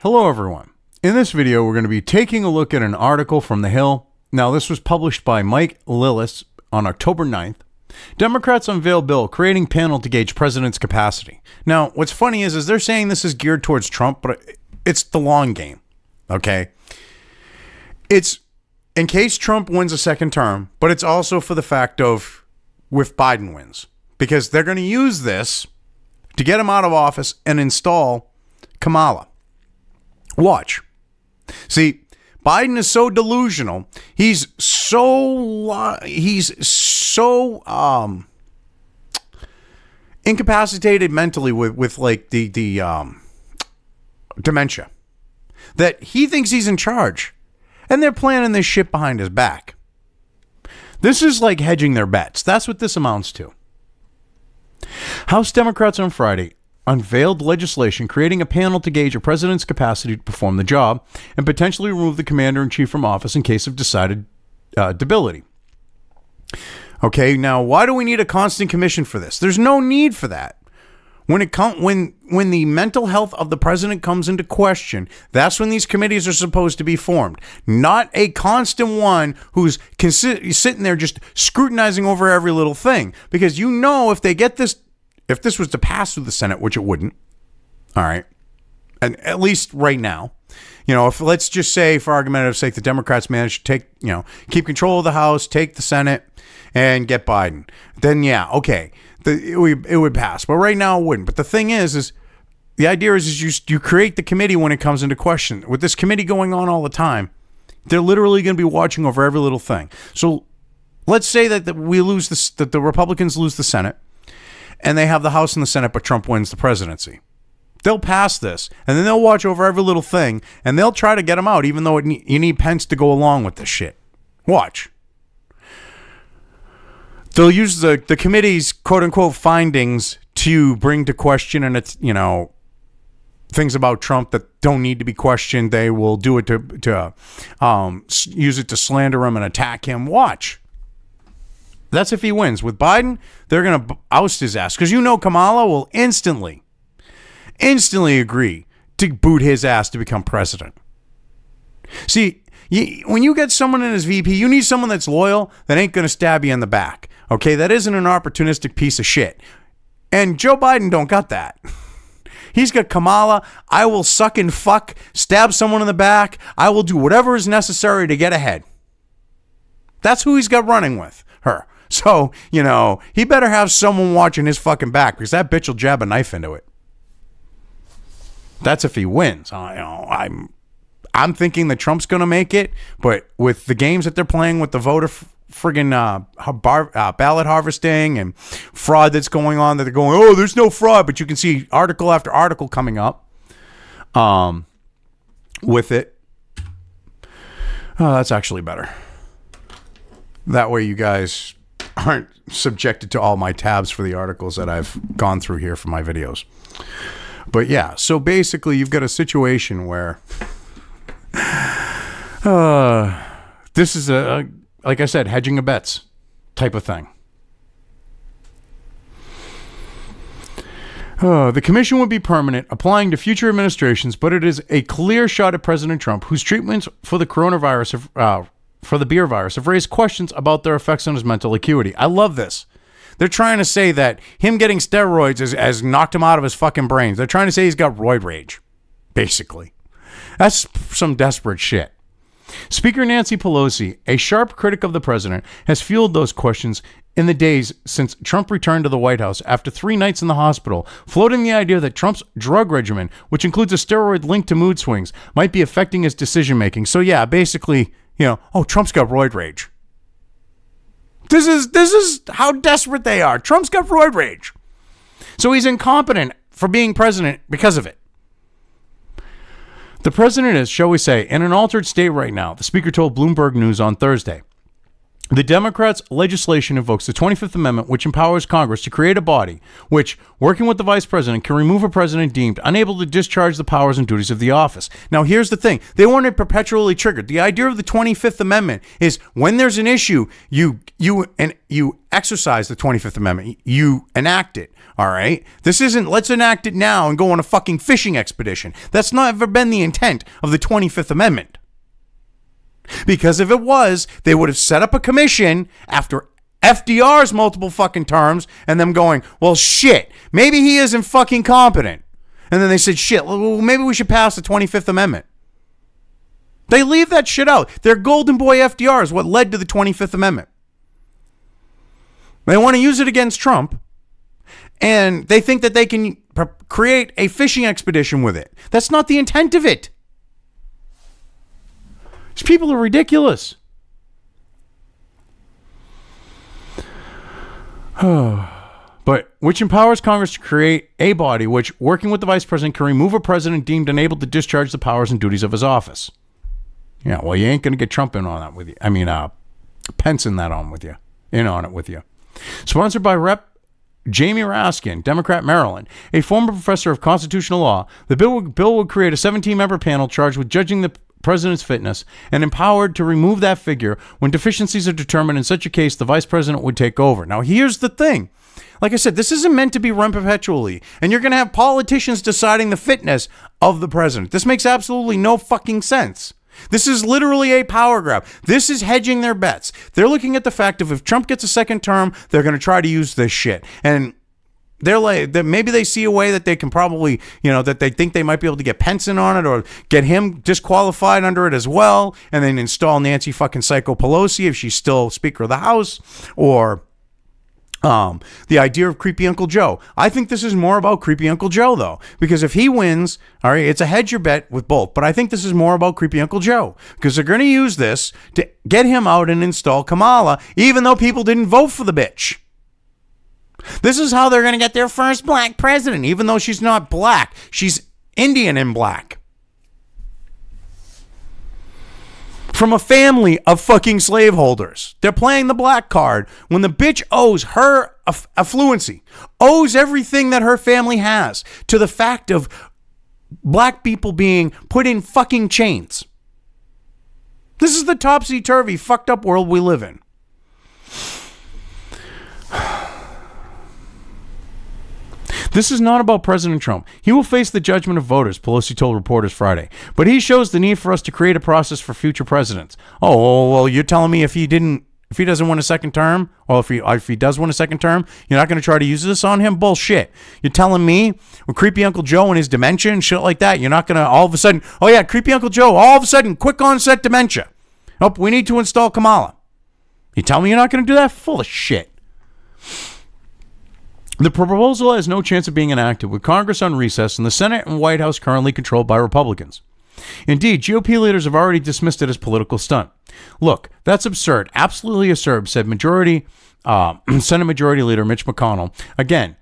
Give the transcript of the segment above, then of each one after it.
Hello everyone. In this video, we're going to be taking a look at an article from The Hill. Now, this was published by Mike Lillis on October 9th. Democrats unveil bill creating panel to gauge president's capacity. Now, what's funny is they're saying this is geared towards Trump, but it's the long game, okay? It's in case Trump wins a second term, but it's also for the fact of if Biden wins, because they're going to use this to get him out of office and install Kamala. Watch. See, Biden is so delusional. He's so incapacitated mentally with like the dementia that he thinks he's in charge, and they're planning this shit behind his back. This is like hedging their bets. That's what this amounts to. House Democrats on Friday unveiled legislation creating a panel to gauge a president's capacity to perform the job and potentially remove the commander-in-chief from office in case of decided debility. Okay, now why do we need a constant commission for this? There's no need for that. When the mental health of the president comes into question, that's when these committees are supposed to be formed. Not a constant one who's sitting there just scrutinizing over every little thing. Because you know if they get this, if this was to pass through the Senate, which it wouldn't, all right, and at least right now, you know, if let's just say for argumentative sake, the Democrats manage to take, you know, keep control of the House, take the Senate, and get Biden, then yeah, okay, it would pass. But right now it wouldn't. But the thing is the idea is you create the committee when it comes into question. With this committee going on all the time, they're literally going to be watching over every little thing. So let's say that we lose this, that the Republicans lose the Senate, and they have the House and the Senate, but Trump wins the presidency. They'll pass this, and then they'll watch over every little thing, and they'll try to get him out, even though you need Pence to go along with this shit. Watch. They'll use the committee's quote-unquote findings to bring to question, and it's, you know, things about Trump that don't need to be questioned. They will do it to use it to slander him and attack him. Watch. That's if he wins. With Biden, they're going to oust his ass. Because you know Kamala will instantly agree to boot his ass to become president. See, when you get someone in as VP, you need someone that's loyal, that ain't going to stab you in the back. Okay, that isn't an opportunistic piece of shit. And Joe Biden don't got that. He's got Kamala. I will suck and fuck, stab someone in the back. I will do whatever is necessary to get ahead. That's who he's got running with her. So, you know, he better have someone watching his fucking back, because that bitch will jab a knife into it. That's if he wins. You know, I'm thinking that Trump's going to make it, but with the games that they're playing with the voter friggin' ballot harvesting and fraud that's going on, that they're going, oh, there's no fraud, but you can see article after article coming up with it. Oh, that's actually better. That way you guys aren't subjected to all my tabs for the articles that I've gone through here for my videos. But yeah, so basically you've got a situation where this is like I said, hedging of bets type of thing. The commission would be permanent, applying to future administrations, but it is a clear shot at President Trump, whose treatments for the coronavirus for the beer virus have raised questions about their effects on his mental acuity. I love this. They're trying to say that him getting steroids has knocked him out of his fucking brains. They're trying to say he's got roid rage, basically. That's some desperate shit. Speaker Nancy Pelosi, a sharp critic of the president, has fueled those questions in the days since Trump returned to the White House after 3 nights in the hospital, floating the idea that Trump's drug regimen, which includes a steroid linked to mood swings, might be affecting his decision-making. So yeah, basically, you know, oh, Trump's got roid rage. This is how desperate they are. Trump's got roid rage. So he's incompetent for being president because of it. The president is, shall we say, in an altered state right now, the speaker told Bloomberg News on Thursday. The Democrats' legislation invokes the 25th Amendment, which empowers Congress to create a body which, working with the vice president, can remove a president deemed unable to discharge the powers and duties of the office. Now, here's the thing. They want it perpetually triggered. The idea of the 25th Amendment is when there's an issue, you exercise the 25th Amendment. You enact it. All right? This isn't, let's enact it now and go on a fucking fishing expedition. That's not ever been the intent of the 25th Amendment. Because if it was, they would have set up a commission after FDR's multiple fucking terms and them going, well, shit, maybe he isn't fucking competent. And then they said, shit, well, maybe we should pass the 25th Amendment. They leave that shit out. Their golden boy FDR is what led to the 25th Amendment. They want to use it against Trump, and they think that they can create a fishing expedition with it. That's not the intent of it. These people are ridiculous. But which empowers Congress to create a body which, working with the vice president, can remove a president deemed unable to discharge the powers and duties of his office. Yeah, well, you ain't going to get Trump in on that with you. I mean, Pence in on it with you. Sponsored by Rep. Jamie Raskin, Democrat, Maryland, a former professor of constitutional law. The bill would create a 17-member panel charged with judging the president's fitness and empowered to remove that figure when deficiencies are determined. In such a case, the vice president would take over. Now, here's the thing. Like I said, this isn't meant to be run perpetually, and you're going to have politicians deciding the fitness of the president. This makes absolutely no fucking sense. This is literally a power grab. This is hedging their bets. They're looking at the fact of if Trump gets a second term, they're going to try to use this shit. And they're like, that maybe they see a way that they can probably, that they think they might be able to get Pence in on it or get him disqualified under it as well, and then install Nancy fucking Psycho Pelosi if she's still Speaker of the House, or the idea of Creepy Uncle Joe. I think this is more about Creepy Uncle Joe, though, because if he wins, all right, it's a hedge your bet with both. But I think this is more about Creepy Uncle Joe because they're going to use this to get him out and install Kamala, even though people didn't vote for the bitch. This is how they're going to get their first black president, even though she's not black. She's Indian and black. From a family of fucking slaveholders. They're playing the black card when the bitch owes her affluency, owes everything that her family has to the fact of black people being put in fucking chains. This is the topsy-turvy, fucked up world we live in. This is not about President Trump. He will face the judgment of voters, Pelosi told reporters Friday. But he shows the need for us to create a process for future presidents. Oh, well, you're telling me if he doesn't win a second term, or if he does win a second term, you're not going to try to use this on him? Bullshit. You're telling me with Creepy Uncle Joe and his dementia and shit like that, you're not going to all of a sudden, oh yeah, Creepy Uncle Joe, all of a sudden, quick onset dementia. Oh, we need to install Kamala. You tell me you're not going to do that? Full of shit. The proposal has no chance of being enacted with Congress on recess and the Senate and White House currently controlled by Republicans. Indeed, GOP leaders have already dismissed it as political stunt. Look, that's absurd, absolutely absurd, said Senate Majority Leader Mitch McConnell. Again,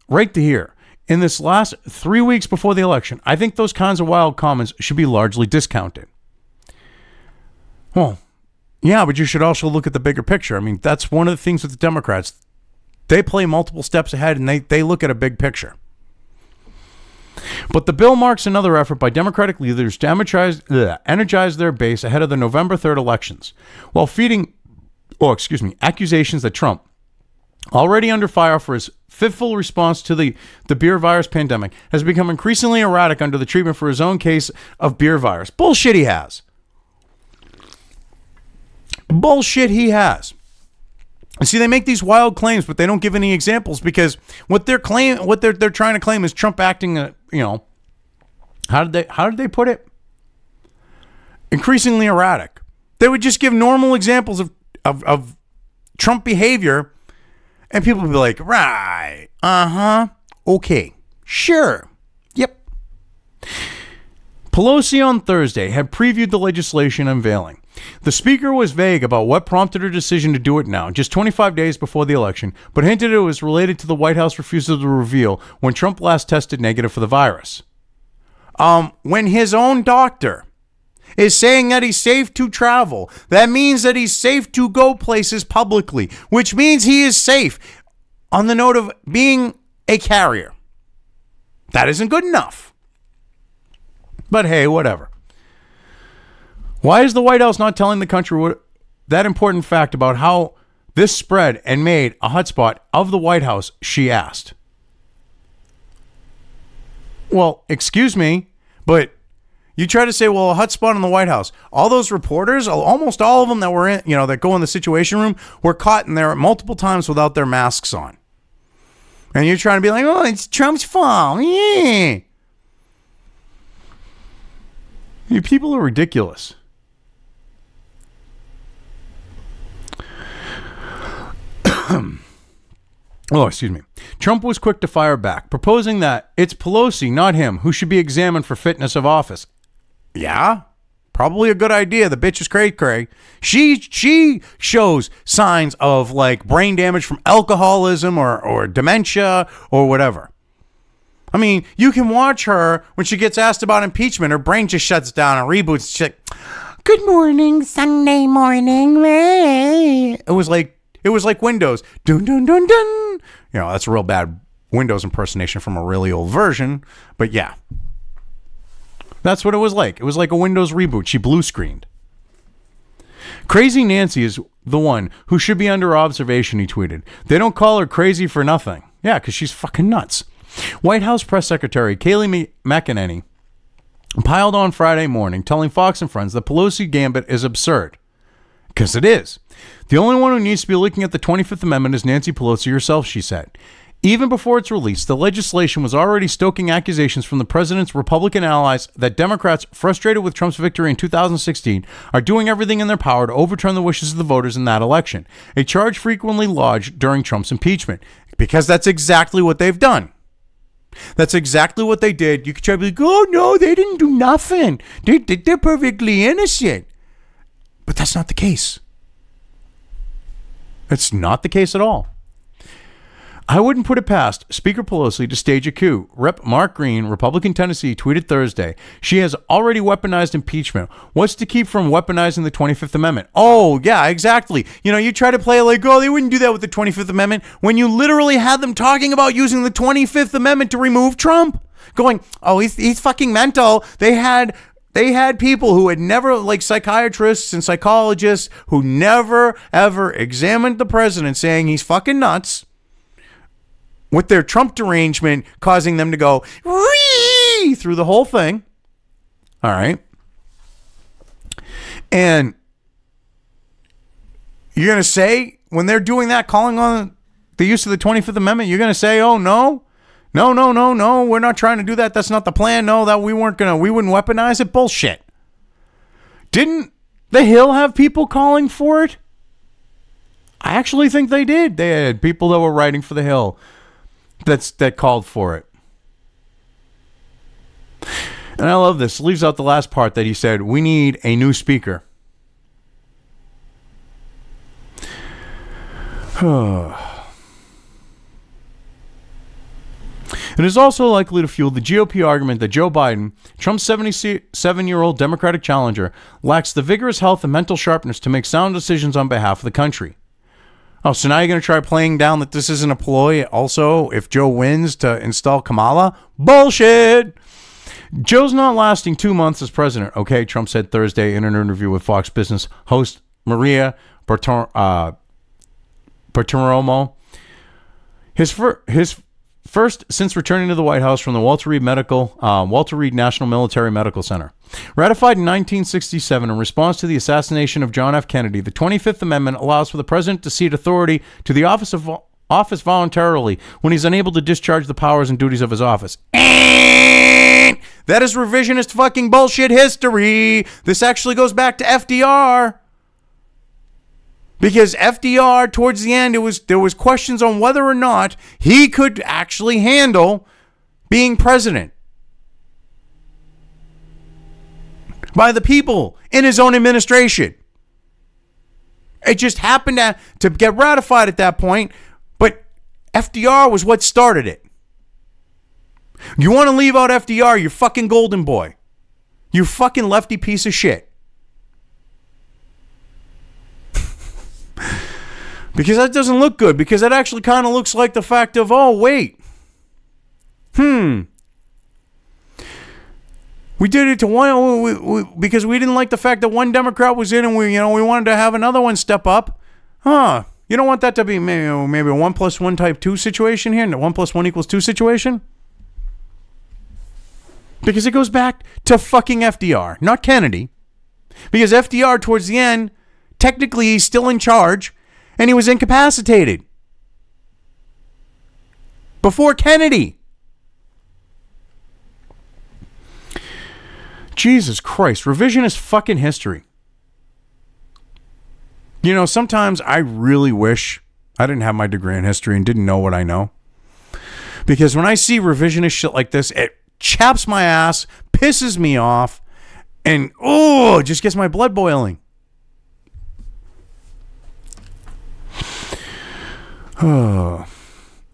right to here. In this last 3 weeks before the election, I think those kinds of wild comments should be largely discounted. Well, yeah, but you should also look at the bigger picture. I mean, that's one of the things with the Democrats. They play multiple steps ahead, and they look at a big picture. But the bill marks another effort by Democratic leaders to energize their base ahead of the November 3rd elections, while feeding, accusations that Trump, already under fire for his fitful response to the beer virus pandemic, has become increasingly erratic under the treatment for his own case of beer virus. Bullshit he has. Bullshit he has. See, they make these wild claims, but they don't give any examples because what they're trying to claim is Trump acting, how did they put it? Increasingly erratic. They would just give normal examples of Trump behavior, and people would be like, right, okay, sure, yep. Pelosi on Thursday had previewed the legislation unveiling. The speaker was vague about what prompted her decision to do it now, just 25 days before the election, but hinted it was related to the White House refusal to reveal when Trump last tested negative for the virus. When his own doctor is saying that he's safe to travel. That means that he's safe to go places publicly, which means he is safe on the note of being a carrier. That isn't good enough. But hey, whatever. Why is the White House not telling the country that important fact about how this spread and made a hotspot of the White House, she asked. Well, excuse me, but you try to say, well, a hotspot in the White House. All those reporters, almost all of them that were in, that go in the Situation Room, were caught in there multiple times without their masks on. And you're trying to be like, oh, it's Trump's fault. Yeah. You people are ridiculous. Oh, excuse me. Trump was quick to fire back, proposing that it's Pelosi, not him, who should be examined for fitness of office. Yeah, probably a good idea. The bitch is cray-cray. She shows signs of like brain damage from alcoholism or dementia or whatever. I mean, you can watch her when she gets asked about impeachment. Her brain just shuts down and reboots. She's like, good morning, Sunday morning. It was like Windows. Dun, dun, dun, dun. That's a real bad Windows impersonation from a really old version. But yeah, that's what it was like. It was like a Windows reboot. She blue screened. Crazy Nancy is the one who should be under observation, he tweeted. They don't call her crazy for nothing. Yeah, because she's fucking nuts. White House Press Secretary Kayleigh McEnany piled on Friday morning, telling Fox and Friends that Pelosi gambit is absurd. Because it is. The only one who needs to be looking at the 25th Amendment is Nancy Pelosi herself, she said. Even before its release, the legislation was already stoking accusations from the president's Republican allies that Democrats, frustrated with Trump's victory in 2016, are doing everything in their power to overturn the wishes of the voters in that election, a charge frequently lodged during Trump's impeachment. Because that's exactly what they've done. That's exactly what they did. You could try to be like, oh, no, they didn't do nothing. They're perfectly innocent. But that's not the case. It's not the case at all. I wouldn't put it past Speaker Pelosi to stage a coup. Rep. Mark Green, Republican Tennessee, tweeted Thursday, she has already weaponized impeachment. What's to keep from weaponizing the 25th Amendment? Oh, yeah, exactly. You try to play like, oh, they wouldn't do that with the 25th Amendment when you literally had them talking about using the 25th Amendment to remove Trump. Going, oh, he's fucking mental. They had people who had never, like psychiatrists and psychologists, who never, ever examined the president, saying he's fucking nuts, with their Trump derangement causing them to go wee through the whole thing. All right. And you're going to say, when they're doing that, calling on the use of the 25th Amendment, you're going to say, oh, no, we're not trying to do that. That's not the plan. No, that we wouldn't weaponize it. Bullshit. Didn't the Hill have people calling for it? I actually think they did. They had people that were writing for the Hill that called for it. And I love this. Leaves out the last part that he said, we need a new speaker. It is also likely to fuel the GOP argument that Joe Biden, Trump's 77-year-old Democratic challenger, lacks the vigorous health and mental sharpness to make sound decisions on behalf of the country. Oh, so now you're going to try playing down that this isn't a ploy also if Joe wins to install Kamala? Bullshit! Joe's not lasting 2 months as president, okay, Trump said Thursday in an interview with Fox Business host Maria Bartiromo. His first since returning to the White House from the Walter Reed National Military Medical Center. Ratified in 1967 in response to the assassination of John F. Kennedy, the 25th Amendment allows for the president to cede authority to the office voluntarily when he's unable to discharge the powers and duties of his office. That is revisionist fucking bullshit history. This actually goes back to FDR. Because FDR, towards the end, there was questions on whether or not he could actually handle being president by the people in his own administration. It just happened to get ratified at that point, but FDR was what started it. You want to leave out FDR, you're fucking golden boy. You fucking lefty piece of shit. Because that doesn't look good. Because that actually kind of looks like the fact of, oh, wait. We did it to one because we didn't like the fact that one Democrat was in, and we wanted to have another one step up. You don't want that to be maybe a 1 + 1 type 2 situation here, and 1 + 1 = 2 situation? Because it goes back to fucking FDR, not Kennedy. Because FDR, towards the end, technically he's still in charge, and he was incapacitated. Before Kennedy. Jesus Christ, revisionist fucking history. You know, sometimes I really wish I didn't have my degree in history and didn't know what I know. Because when I see revisionist shit like this, it chaps my ass, pisses me off, and it just gets my blood boiling.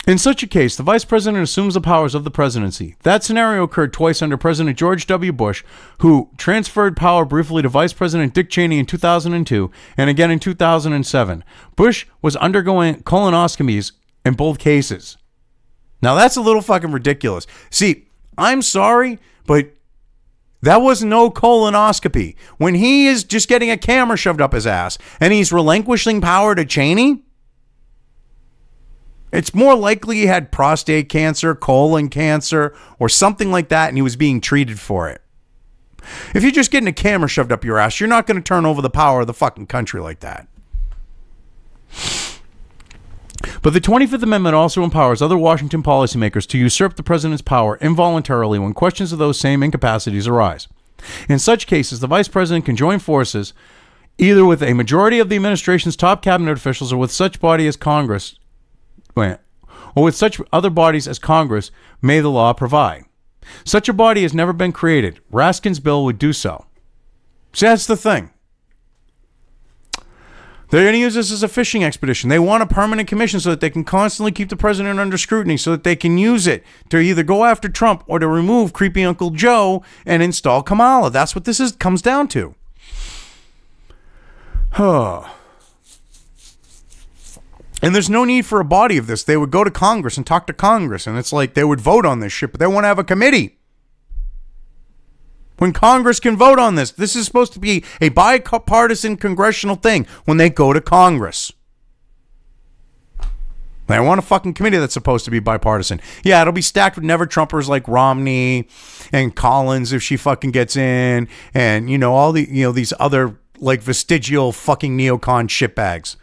In such a case, the vice president assumes the powers of the presidency. That scenario occurred twice under President George W. Bush, who transferred power briefly to Vice President Dick Cheney in 2002 and again in 2007. Bush was undergoing colonoscopies in both cases. Now, that's a little fucking ridiculous. See, I'm sorry, but that was no colonoscopy. When he is just getting a camera shoved up his ass and he's relinquishing power to Cheney, it's more likely he had prostate cancer, colon cancer, or something like that, and he was being treated for it. If you're just getting a camera shoved up your ass, you're not going to turn over the power of the fucking country like that. But the 25th Amendment also empowers other Washington policymakers to usurp the president's power involuntarily when questions of those same incapacities arise. In such cases, the vice president can join forces either with a majority of the administration's top cabinet officials or with such body as Congress, or with such other bodies as Congress may the law provide. Such a body has never been created. Raskin's bill would do so. See, that's the thing. They're going to use this as a fishing expedition. They want a permanent commission so that they can constantly keep the president under scrutiny, so that they can use it to either go after Trump or to remove creepy Uncle Joe and install Kamala. That's what this comes down to. And there's no need for a body of this. They would go to Congress and talk to Congress, and it's like they would vote on this shit, but they want to have a committee. When Congress can vote on this, this is supposed to be a bipartisan congressional thing when they go to Congress. They want a fucking committee that's supposed to be bipartisan. Yeah, it'll be stacked with never-Trumpers like Romney and Collins if she fucking gets in, and, all the, these other, like, vestigial fucking neocon shitbags.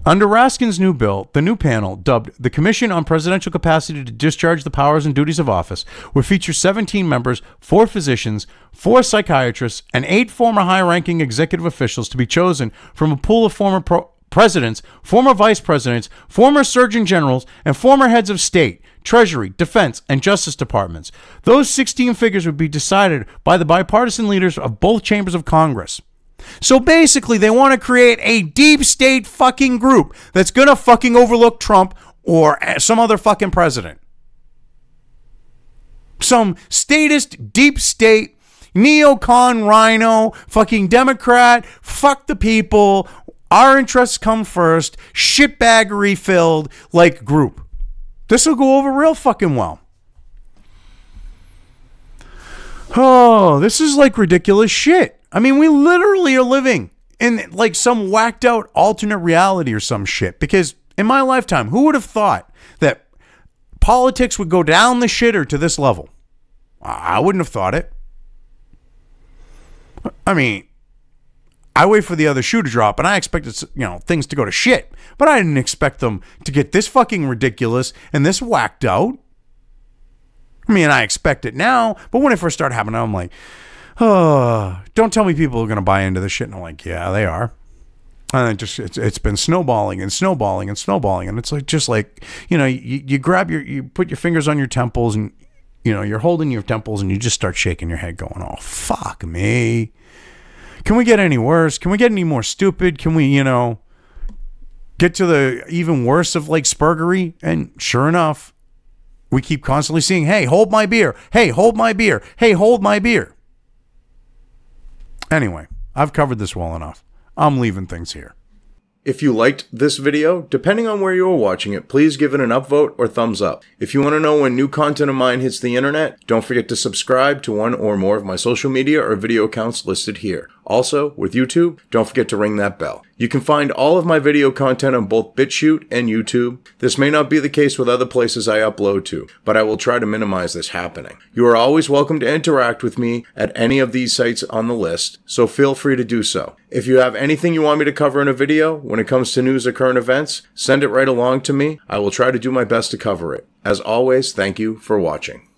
Under Raskin's new bill, the new panel, dubbed the Commission on Presidential Capacity to Discharge the Powers and Duties of Office, would feature 17 members, 4 physicians, 4 psychiatrists, and 8 former high-ranking executive officials to be chosen from a pool of former presidents, former vice presidents, former surgeon generals, and former heads of state, Treasury, Defense, and Justice Departments. Those 16 figures would be decided by the bipartisan leaders of both chambers of Congress. So basically, they want to create a deep state fucking group that's going to fucking overlook Trump or some other fucking president. Some statist, deep state, neocon rhino, fucking Democrat, fuck the people, our interests come first, shitbaggery filled, like, group. This will go over real fucking well. This is like ridiculous shit. I mean, we literally are living in like some whacked out alternate reality or some shit. Because in my lifetime, who would have thought that politics would go down the shitter to this level? I wouldn't have thought it. I mean, I wait for the other shoe to drop and I expected, things to go to shit. But I didn't expect them to get this fucking ridiculous and this whacked out. I mean, I expect it now. But when it first started happening, I'm like, don't tell me people are going to buy into this shit. And I'm like, yeah, they are. And it's been snowballing and snowballing and snowballing. And it's like, just like, you grab you put your fingers on your temples and, you're holding your temples and you just start shaking your head going, oh, fuck me. Can we get any worse? Can we get any more stupid? Can we, get to the even worse of like spurgery? And sure enough, We keep constantly seeing, hey, hold my beer. Hey, hold my beer. Hey, hold my beer. Anyway, I've covered this well enough. I'm leaving things here. If you liked this video, depending on where you are watching it, please give it an upvote or thumbs up. If you want to know when new content of mine hits the internet, don't forget to subscribe to one or more of my social media or video accounts listed here. Also, with YouTube, don't forget to ring that bell. You can find all of my video content on both BitChute and YouTube. This may not be the case with other places I upload to, but I will try to minimize this happening. You are always welcome to interact with me at any of these sites on the list, so feel free to do so. If you have anything you want me to cover in a video when it comes to news or current events, send it right along to me. I will try to do my best to cover it. As always, thank you for watching.